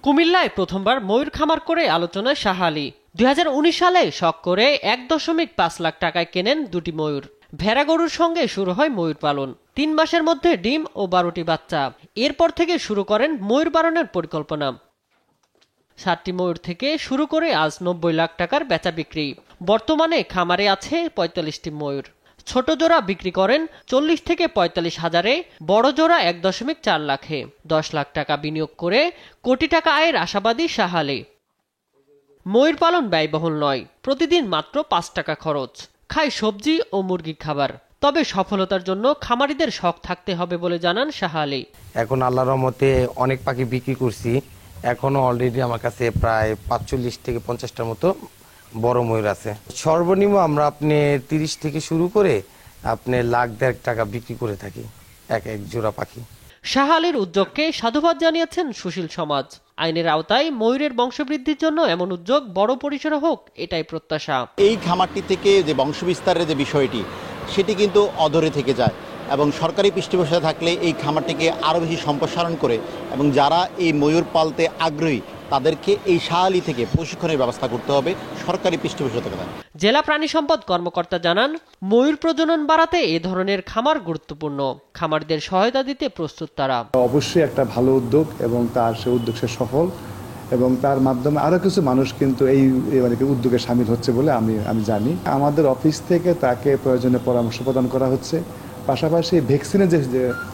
কুমিল্লায় প্রথমবার ময়ূর খামার করে আলোচনায় শাহ আলী। 2019 সালে শখ করে 1.5 লাখ টাকায় কেনেন দুটি ময়ূর। ভেড়া গরুর সঙ্গে শুরু হয় ময়ূর পালন। 3 মাসের মধ্যে ডিম ও 12টি বাচ্চা। এরপর থেকে শুরু করেন ময়ূর পালনের পরিকল্পনা। 7টি ময়ূর থেকে শুরু করে আজ 90 লাখ টাকার বেচা বিক্রি। বর্তমানে খামারে আছে 45টি ময়ূর। ছোট জোড়া বিক্রি করেন 40 থেকে 45 হাজারে, বড় জোড়া 1.4 লাখে। 10 লাখ টাকা বিনিয়োগ করে কোটি টাকা আয়ের আশাবাদী শাহ আলী। ময়ূর পালন ব্যয়বহুল নয়, প্রতিদিন মাত্র 5 টাকা খরচ। খায় সবজি ও মুরগির খাবার। তবে সফলতার জন্য খামারিদের শখ থাকতে হবে বলে জানান শাহ আলী। এখন আল্লাহর রহমতে অনেক পাখি বিক্রি করছি। এখনো অলরেডি আমার কাছে প্রায় 45 থেকে 50টার মতো বড় ময়ূর আছে। সর্বনিম্ন আমরা আপনি 30 থেকে শুরু করে আপনি লাখ দেড় টাকা বিক্রি করে থাকি এক জোড়া পাখি। শাহ আলীর উদ্যোগকে সাধুবাদ জানিয়েছেন সুশীল সমাজ। আইনের আওতায় ময়ূরের বংশবৃদ্ধির জন্য এমন উদ্যোগ বড় পরিসরে হোক, এটাই প্রত্যাশা। এই খামারটি থেকে যে বংশবিস্তারের যে বিষয়টি, সেটি কিন্তু অধরে থেকে যায় এবং সরকারি পৃষ্ঠপোষকতা থাকলে এই খামারটিকে আরও বেশি সম্প্রসারণ করে এবং যারা এই ময়ূর পালতে আগ্রহী তাদেরকে এই শাহ আলী থেকে প্রশিক্ষণের ব্যবস্থা করতে হবে সরকারি পৃষ্ঠপোষকতা। জেলা প্রাণী সম্পদ কর্মকর্তা জানান, ময়ূর প্রজনন বাড়াতে এ ধরনের খামার গুরুত্বপূর্ণ। খামারদের সহায়তা দিতে প্রস্তুত তারা। অবশ্যই একটা ভালো উদ্যোগ এবং তার সে উদ্যোগ সে সফল এবং তার মাধ্যমে আরো কিছু মানুষ কিন্তু এই উদ্যোগে সামিল হচ্ছে বলে আমি জানি। আমাদের অফিস থেকে তাকে প্রয়োজনীয় পরামর্শ প্রদান করা হচ্ছে, পাশাপাশি ভ্যাকসিনের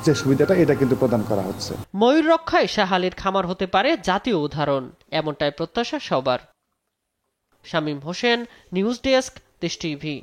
যে সুবিধাটা এটা কিন্তু প্রদান করা হচ্ছে। ময়ূর রক্ষায় শাহ আলীর খামার হতে পারে জাতীয় উদাহরণ, এমনটাই প্রত্যাশা সবার। শামীম হোসেন, নিউজ ডেস্ক, দেশ টিভি।